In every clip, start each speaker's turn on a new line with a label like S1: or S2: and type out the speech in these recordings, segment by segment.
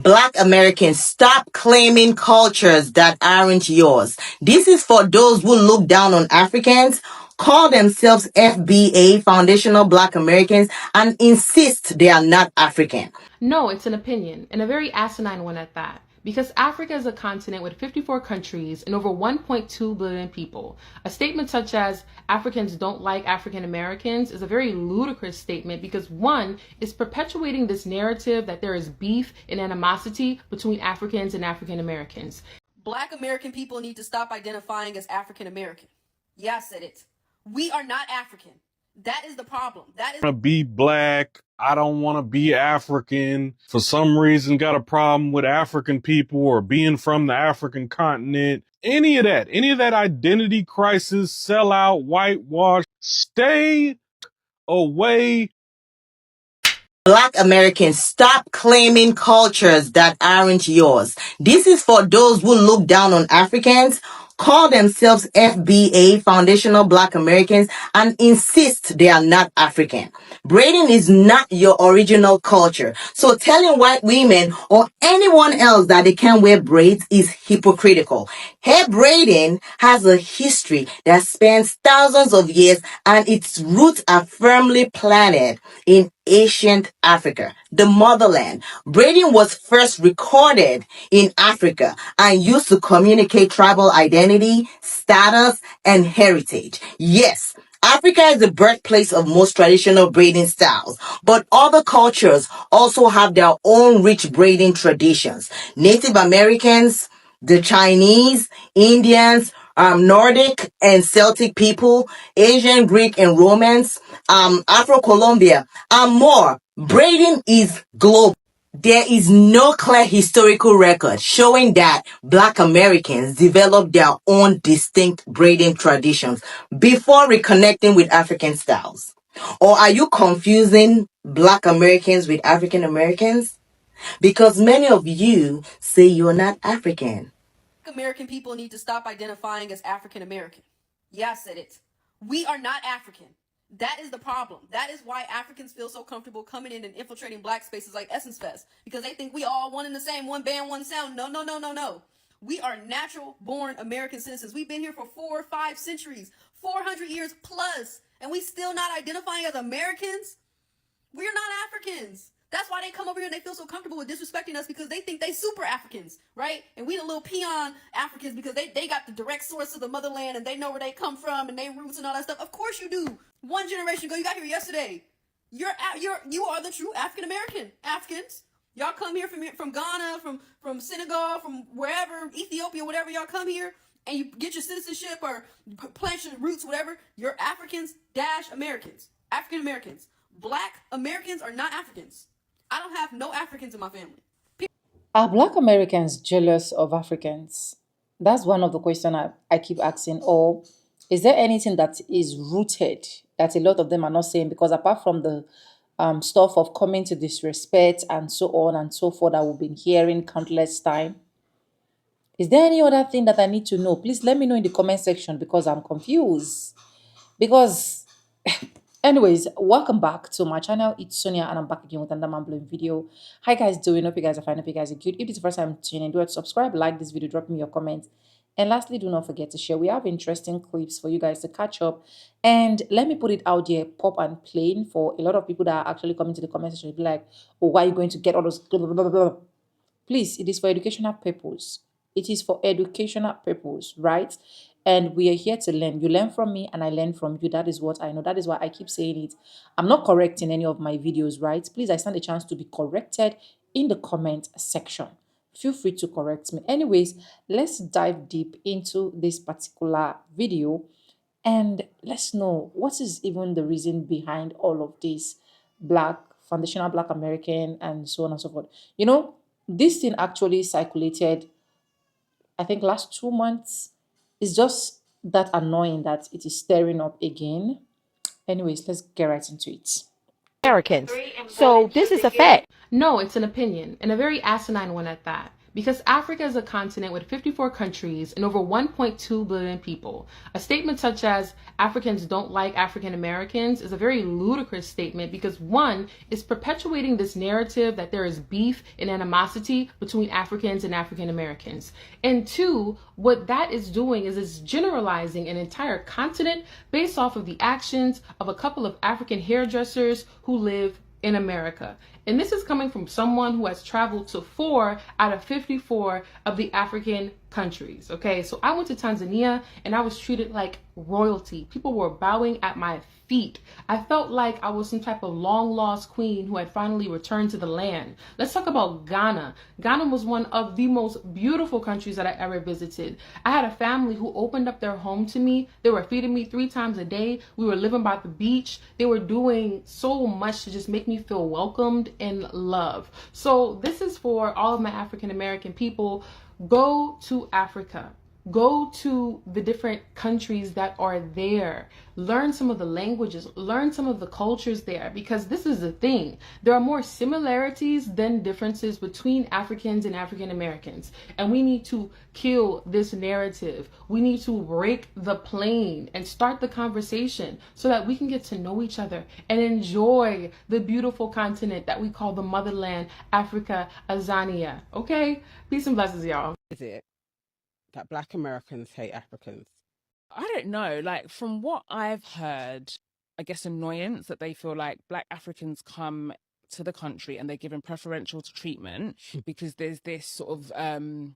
S1: Black Americans, stop claiming cultures that aren't yours. This is for those who look down on Africans, call themselves FBA, Foundational Black Americans, and insist they are not African.
S2: No, it's an opinion, and a very asinine one at that. Because Africa is a continent with 54 countries and over 1.2 billion people. A statement such as Africans don't like African Americans is a very ludicrous statement because one is perpetuating this narrative that there is beef and animosity between Africans and African Americans.
S3: Black American people need to stop identifying as African American. Yeah, I said it. We are not African. That is the problem. That is.
S4: To be black. I don't want to be African. For some reason, got a problem with African people or being from the African continent. Any of that identity crisis, sellout, whitewash, stay away.
S1: Black Americans, stop claiming cultures that aren't yours. This is for those who look down on Africans, call themselves FBA, Foundational Black Americans, and insist they are not African. Braiding is not your original culture. So telling white women or anyone else that they can't wear braids is hypocritical. Hair braiding has a history that spans thousands of years and its roots are firmly planted in ancient Africa, the motherland. Braiding was first recorded in Africa and used to communicate tribal identity, status, and heritage. Yes, Africa is the birthplace of most traditional braiding styles, but other cultures also have their own rich braiding traditions. Native Americans, the Chinese, Indians, Nordic and Celtic people, Asian, Greek, and Romans, Afro-Colombia, and more. Braiding is global. There is no clear historical record showing that Black Americans developed their own distinct braiding traditions before reconnecting with African styles. Or are you confusing Black Americans with African Americans? Because many of you say you're not African.
S3: American people need to stop identifying as African American. Yeah, I said it. We are not African. That is the problem. That is why Africans feel so comfortable coming in and infiltrating black spaces like Essence Fest, because they think we all one and the same, one band, one sound. No, no, no, no, no. We are natural born American citizens. We've been here for 4 or 5 centuries, 400 years plus, and we still not identifying as Americans. We're not Africans. That's why they come over here and they feel so comfortable with disrespecting us, because they think they super Africans, right? And we the little peon Africans because they got the direct source of the motherland and they know where they come from and they roots and all that stuff. Of course you do. One generation ago, you got here yesterday. You are the true African American Africans. Y'all come here from Ghana, from Senegal, from wherever, Ethiopia, whatever. Y'all come here and you get your citizenship or plant your roots, whatever. You're Africans dash Americans, African Americans. Black Americans are not Africans. I don't have no Africans in my family.
S5: Are Black Americans jealous of Africans? That's one of the questions I keep asking. Or is there anything that is rooted that a lot of them are not saying? Because apart from the stuff of coming to disrespect and so on and so forth that we've been hearing countless time, is there any other thing that I need to know? Please let me know in the comment section because I'm confused. Because anyways, welcome back to my channel. It's Sonia and I'm back again with another mind-blowing video. Hi guys, doing? Hope you guys are fine. Hope you guys are good. If it's the first time tuning in, do it, subscribe, like this video, drop me your comments. And lastly, do not forget to share. We have interesting clips for you guys to catch up. And let me put it out there, pop and plain, for a lot of people that are actually coming to the comment section, be like, oh, why are you going to get all those blah, blah, blah, blah. Please, it is for educational purpose. It is for educational purpose, right? And we are here to learn. You learn from me and I learn from you. That is what I know. That is why I keep saying it. I'm not correcting any of my videos, right? Please, I stand a chance to be corrected in the comment section. Feel free to correct me. Anyways, let's dive deep into this particular video and let's know what is even the reason behind all of this foundational Black American and so on and so forth. You know, this thing actually circulated, I think, last 2 months. It's just that annoying that it is stirring up again. Anyways, let's get right into it.
S2: Americans. So this is a fact. No, it's an opinion, and a very asinine one at that. Because Africa is a continent with 54 countries and over 1.2 billion people. A statement such as Africans don't like African Americans is a very ludicrous statement because one, is perpetuating this narrative that there is beef and animosity between Africans and African Americans. And two, what that is doing is it's generalizing an entire continent based off of the actions of a couple of African hairdressers who live in America. And this is coming from someone who has traveled to 4 out of 54 of the African countries. Okay, so I went to Tanzania and I was treated like royalty. People were bowing at my feet. I felt like I was some type of long lost queen who had finally returned to the land. Let's talk about Ghana. Ghana was one of the most beautiful countries that I ever visited. I had a family who opened up their home to me. They were feeding me 3 times a day. We were living by the beach. They were doing so much to just make me feel welcomed and loved. So this is for all of my African American people. Go to Africa. Go to the different countries that are there. Learn some of the languages. Learn some of the cultures there, because this is the thing. There are more similarities than differences between Africans and African Americans. And we need to kill this narrative. We need to break the plane and start the conversation so that we can get to know each other and enjoy the beautiful continent that we call the motherland, Africa, Azania. Okay? Peace and blessings, y'all.
S6: Is it that Black Americans hate Africans?
S7: I don't know. Like, from what I've heard, I guess annoyance that they feel like Black Africans come to the country and they're given preferential treatment because there's this sort of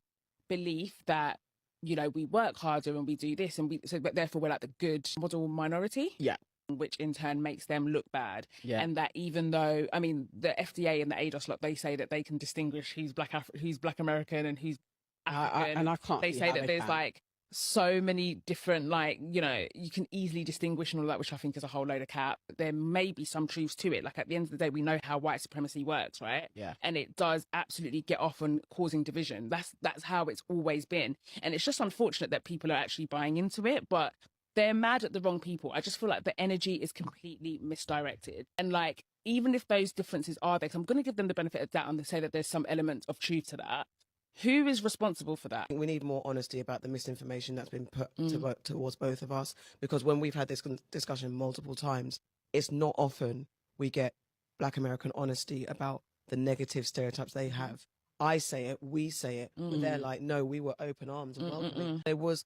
S7: belief that, you know, we work harder and we do this and but therefore we're like the good model minority.
S6: Yeah.
S7: Which in turn makes them look bad.
S6: Yeah.
S7: And that even though, I mean, the FDA and the ADOS lot, they say that they can distinguish who's Black American and who's African.
S6: And I can't.
S7: They say that there's like so many different, like, you know, you can easily distinguish and all that, which I think is a whole load of cap. There may be some truths to it. Like, at the end of the day, we know how white supremacy works, right?
S6: Yeah.
S7: And it does absolutely get off on causing division. That's how it's always been. And it's just unfortunate that people are actually buying into it, but they're mad at the wrong people. I just feel like the energy is completely misdirected. And like, even if those differences are there, 'cause I'm going to give them the benefit of doubt and say that there's some element of truth to that. Who is responsible for that?
S8: We need more honesty about the misinformation that's been put towards both of us, because when we've had this discussion multiple times, it's not often we get Black American honesty about the negative stereotypes they have. I say it, we say it, but they're like, no, we were open arms and welcoming. There was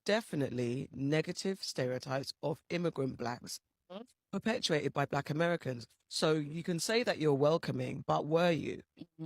S8: definitely negative stereotypes of immigrant Blacks perpetuated by Black Americans. So you can say that you're welcoming, but were you?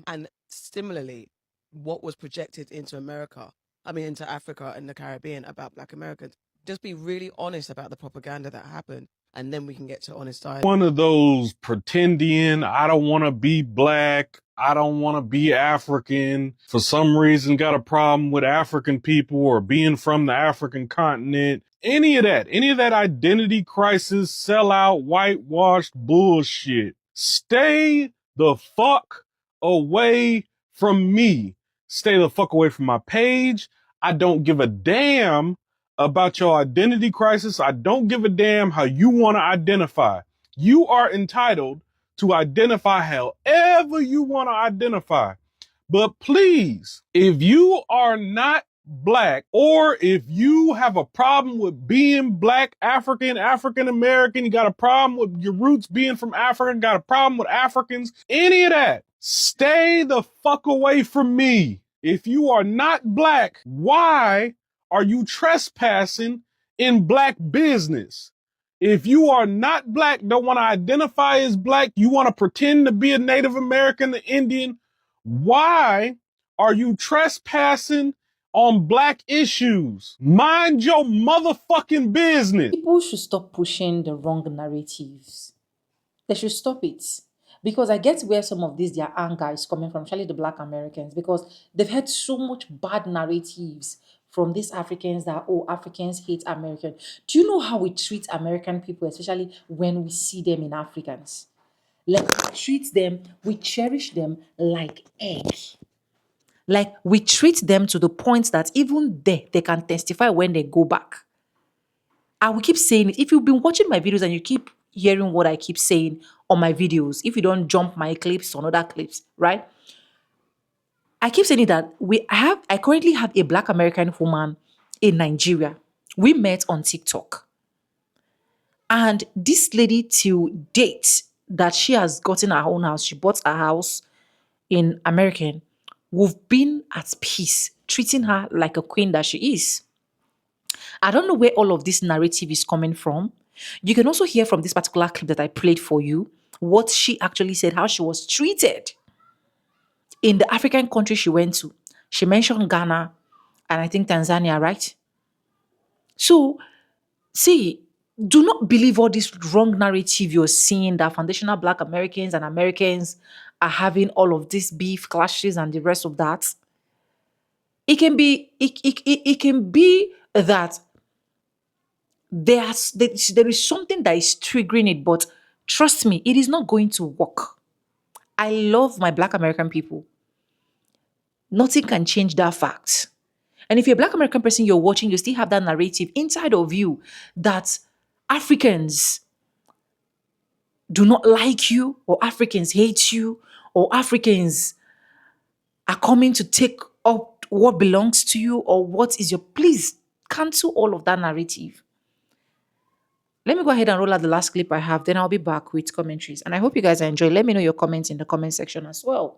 S8: And similarly, what was projected into into Africa and the Caribbean about Black Americans. Just be really honest about the propaganda that happened, and then we can get to honest dialogue.
S4: One of those pretending, I don't want to be Black, I don't want to be African, for some reason got a problem with African people or being from the African continent. Any of that identity crisis, sellout, whitewashed bullshit. Stay the fuck away from me. Stay the fuck away from my page. I don't give a damn about your identity crisis. I don't give a damn how you want to identify. You are entitled to identify however you want to identify. But please, if you are not Black, or if you have a problem with being Black, African American, you got a problem with your roots being from Africa, got a problem with Africans, any of that, stay the fuck away from me. If you are not Black, why are you trespassing in Black business? If you are not Black, don't want to identify as Black, you want to pretend to be a Native American, the Indian, why are you trespassing on Black issues? Mind your motherfucking business.
S5: People should stop pushing the wrong narratives. They should stop it. Because I get where some of their anger is coming from, especially the Black Americans, because they've had so much bad narratives from these Africans that, oh, Africans hate Americans. Do you know how we treat American people, especially when we see them in Africans? Like, we treat them, we cherish them like egg. Like, we treat them to the point that even they can testify when they go back. I will keep saying it. If you've been watching my videos and you keep hearing what I keep saying on my videos, if you don't jump my clips on other clips, right? I keep saying that I currently have a Black American woman in Nigeria. We met on TikTok. And this lady, till date, that she has gotten her own house, she bought a house in American, we've been at peace, treating her like a queen that she is. I don't know where all of this narrative is coming from. You can also hear from this particular clip that I played for you what she actually said, how she was treated in the African country she went to. She mentioned Ghana and I think Tanzania, right? So, see, do not believe all this wrong narrative you're seeing that foundational Black Americans and Americans are having all of these beef clashes and the rest of that. It can be that there is something that is triggering it, but trust me, it is not going to work. I love my Black American people. Nothing can change that fact. And if you're a Black American person, you're watching, you still have that narrative inside of you that Africans do not like you, or Africans hate you, or Africans are coming to take up what belongs to you, or what is your. Please cancel all of that narrative. Let me go ahead and roll out the last clip I have, then I'll be back with commentaries. And I hope you guys enjoy. Let me know your comments in the comment section as well.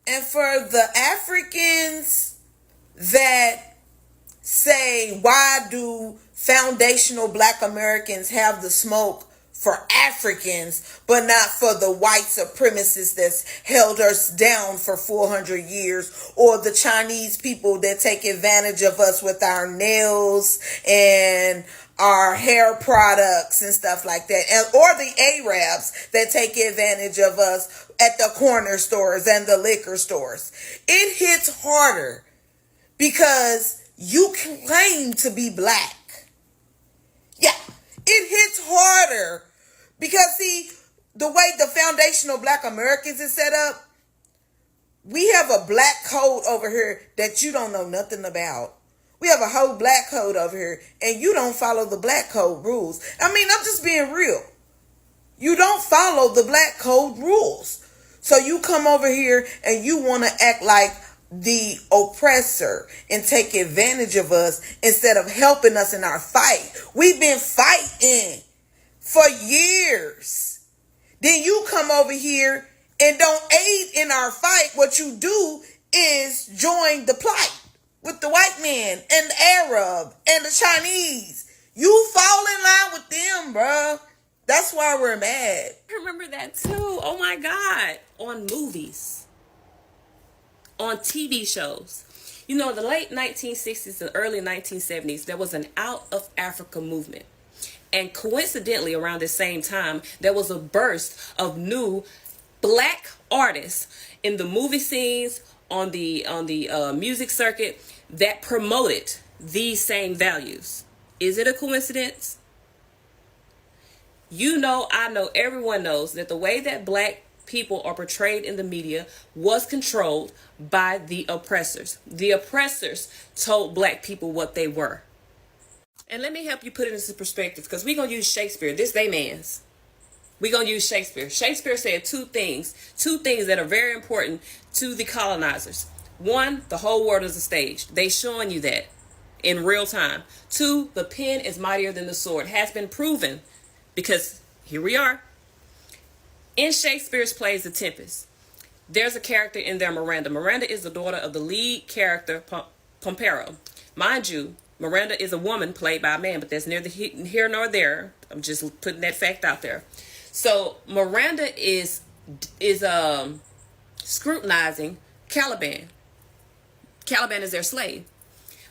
S9: And for the Africans that say, why do foundational Black Americans have the smoke for Africans, but not for the white supremacists that's held us down for 400 years, or the Chinese people that take advantage of us with our nails and our hair products and stuff like that, and or the Arabs that take advantage of us at the corner stores and the liquor stores. It hits harder because you claim to be Black. Yeah, it hits harder because, see, the way the foundational Black Americans is set up, we have a black code over here that you don't know nothing about. We have a whole black code over here and you don't follow the black code rules. I mean, I'm just being real. You don't follow the black code rules. So you come over here and you want to act like the oppressor and take advantage of us instead of helping us in our fight. We've been fighting for years. Then you come over here and don't aid in our fight. What you do is join the plight with the white man and the Arab and the Chinese. You fall in line with them, bruh. That's why we're mad.
S3: I remember that too. Oh my God. On movies, on TV shows. You know, in the late 1960s and early 1970s, there was an out of Africa movement. And coincidentally, around the same time, there was a burst of new Black artists in the movie scenes, on the music circuit, that promoted these same values. Is it a coincidence? You know, I know, everyone knows that the way that Black people are portrayed in the media was controlled by the oppressors. The oppressors told Black people what they were. And let me help you put it into perspective, because we're going to use Shakespeare. This they man's. We're going to use Shakespeare. Shakespeare said two things that are very important to the colonizers. One, the whole world is a stage. They showing you that in real time. Two, the pen is mightier than the sword. Has been proven, because here we are. In Shakespeare's plays, The Tempest, there's a character in there, Miranda. Miranda is the daughter of the lead character, Pompero. Mind you, Miranda is a woman played by a man, but that's neither here nor there. I'm just putting that fact out there. So Miranda is scrutinizing Caliban. Caliban is their slave.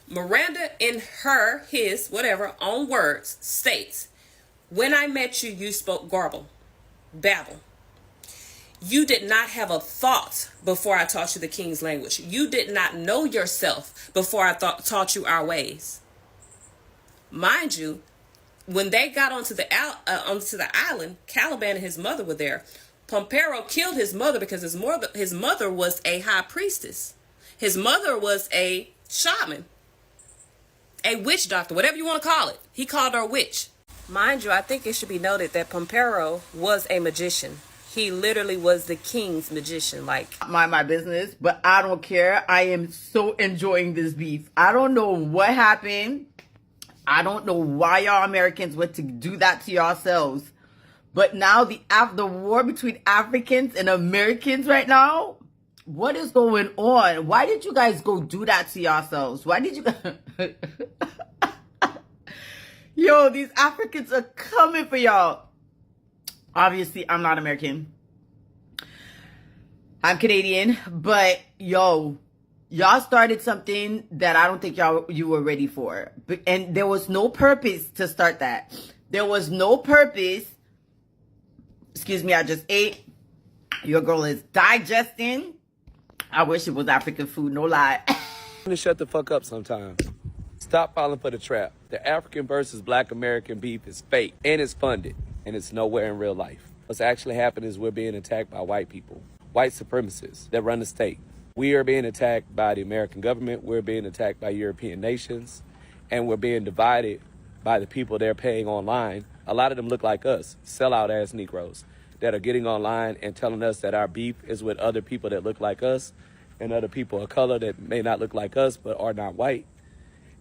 S3: Miranda, in his own words, states, "When I met you, you spoke babble. You did not have a thought before I taught you the king's language. You did not know yourself before I taught you our ways." Mind you, when they got onto the island, Caliban and his mother were there. Pompero killed his mother because his mother was a high priestess. His mother was a shaman, a witch doctor, whatever you want to call it. He called her a witch. Mind you, I think it should be noted that Pompero was a magician.
S10: He literally was the king's magician. Like,
S11: mind my business, but I don't care. I am so enjoying this beef. I don't know what happened. I don't know why y'all Americans went to do that to yourselves. But now the war between Africans and Americans right now, what is going on? Why did you guys go do that to yourselves? Why did you guys... Yo, these Africans are coming for y'all. Obviously, I'm not American. I'm Canadian, but y'all started something that I don't think you were ready for. And there was no purpose to start that. There was no purpose. Excuse me, I just ate. Your girl is digesting. I wish it was African food, no lie.
S12: To shut the fuck up sometimes. Stop falling for the trap. The African versus Black American beef is fake and it's funded and it's nowhere in real life. What's actually happening is we're being attacked by white people, white supremacists that run the state. We are being attacked by the American government. We're being attacked by European nations, and we're being divided by the people they're paying online. A lot of them look like us, sellout ass Negroes that are getting online and telling us that our beef is with other people that look like us and other people of color that may not look like us but are not white.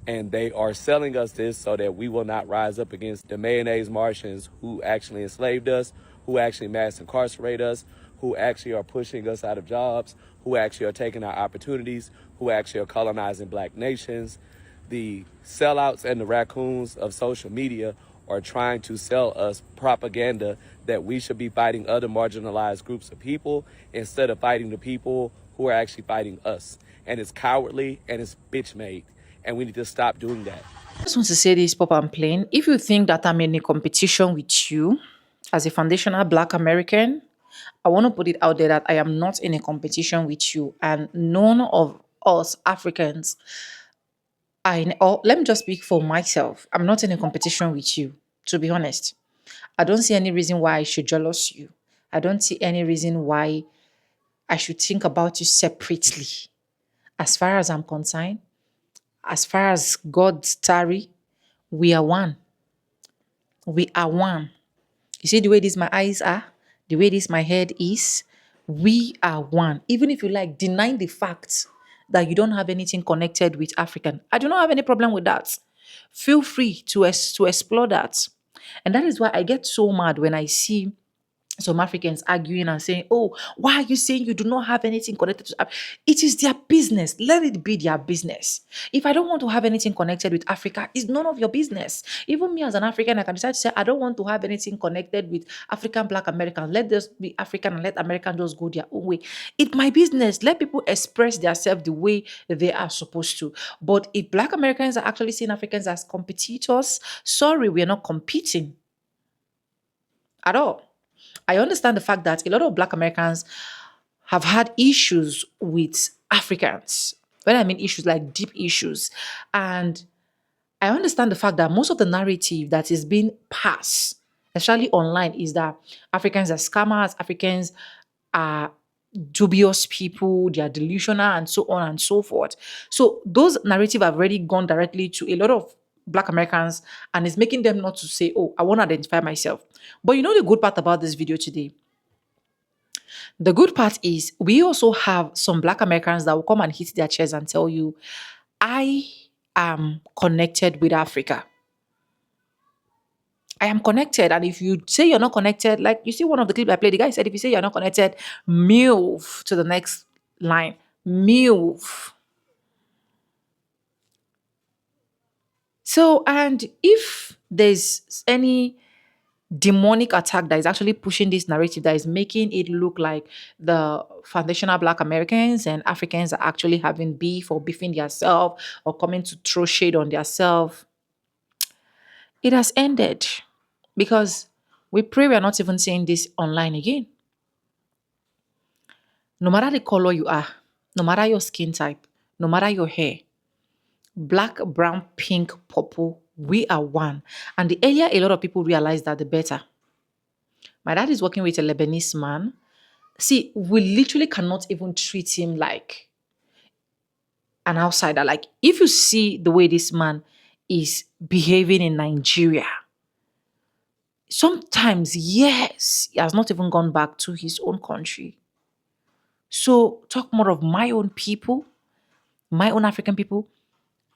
S12: And they are selling us this so that we will not rise up against the mayonnaise Martians who actually enslaved us, who actually mass incarcerate us, who actually are pushing us out of jobs, who actually are taking our opportunities, who actually are colonizing Black nations. The sellouts and the raccoons of social media are trying to sell us propaganda that we should be fighting other marginalized groups of people instead of fighting the people who are actually fighting us. And it's cowardly and it's bitch made. And we need to stop doing that.
S5: I just want to say this, pop and plain. If you think that I'm in a competition with you as a foundational Black American, I want to put it out there that I am not in a competition with you, and none of us Africans or let me just speak for myself. I'm not in a competition with you, to be honest. I don't see any reason why I should jealous you. I don't see any reason why I should think about you separately. As far as I'm concerned, as far as God's tarry, we are one. We are one. You see the way these my eyes are, the way this my head is, we are one. Even if you like denying the fact that you don't have anything connected with African, I do not have any problem with that. Feel free to explore that. And that is why I get so mad when I see some Africans arguing and saying, oh, why are you saying you do not have anything connected to Africa? It is their business. Let it be their business. If I don't want to have anything connected with Africa, it's none of your business. Even me as an African, I can decide to say, I don't want to have anything connected with African Black Americans. Let this be African and let Americans just go their own way. It's my business. Let people express themselves the way they are supposed to. But if Black Americans are actually seeing Africans as competitors, sorry, we are not competing at all. I understand the fact that a lot of Black Americans have had issues with Africans. When I mean issues, like deep issues. And I understand the fact that most of the narrative that is being passed, especially online, is that Africans are scammers, Africans are dubious people, they are delusional, and so on and so forth. So those narratives have already gone directly to a lot of Black Americans and it's making them not to say, oh, I want to identify myself. But you know the good part about this video today? The good part is we also have some Black Americans that will come and hit their chest and tell you, I am connected with Africa. I am connected. And if you say you're not connected, like you see one of the clips I played, the guy said, if you say you're not connected, move to the next line. Move. So, and if there's any demonic attack that is actually pushing this narrative that is making it look like the foundational Black Americans and Africans are actually having beef or beefing themselves or coming to throw shade on themselves, it has ended because we pray we are not even seeing this online again. No matter the color you are, no matter your skin type, no matter your hair, Black, brown, pink, purple, we are one. And the earlier a lot of people realize that, the better. My dad is working with a Lebanese man. See, we literally cannot even treat him like an outsider. Like, if you see the way this man is behaving in Nigeria, sometimes, yes, he has not even gone back to his own country. So, talk more of my own people, my own African people.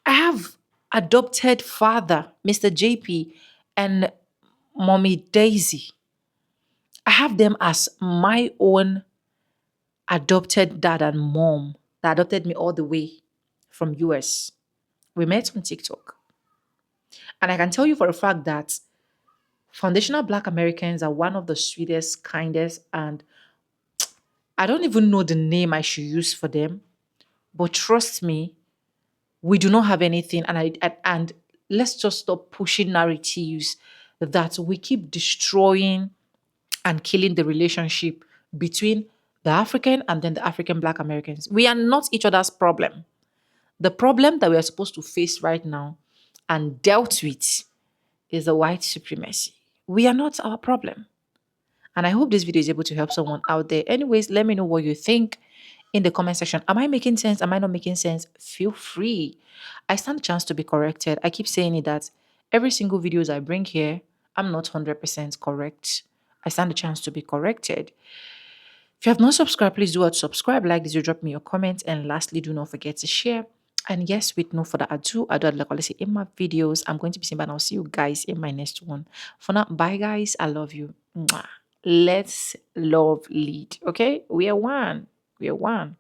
S5: I have adopted father, Mr. JP, and mommy Daisy. I have them as my own adopted dad and mom that adopted me all the way from US. We met on TikTok. And I can tell you for a fact that foundational Black Americans are one of the sweetest, kindest, and I don't even know the name I should use for them. But trust me, we do not have anything. And let's just stop pushing narratives that we keep destroying and killing the relationship between the African and then the African Black Americans. We are not each other's problem. The problem that we are supposed to face right now and dealt with is the white supremacy. We are not our problem. And I hope this video is able to help someone out there. Anyways, let me know what you think in the comment section. Am I making sense? Am I not making sense? Feel free. I stand a chance to be corrected. I keep saying it that every single videos I bring here, I'm not 100% correct. I stand a chance to be corrected. If you have not subscribed, please do what subscribe, like this, you drop me your comments, and lastly, do not forget to share. And yes, with no further ado, I do like I say in my videos. I'm going to be saying, but I'll see you guys in my next one. For now, bye guys. I love you. Mwah. Let's love lead. Okay, we are one. We are one.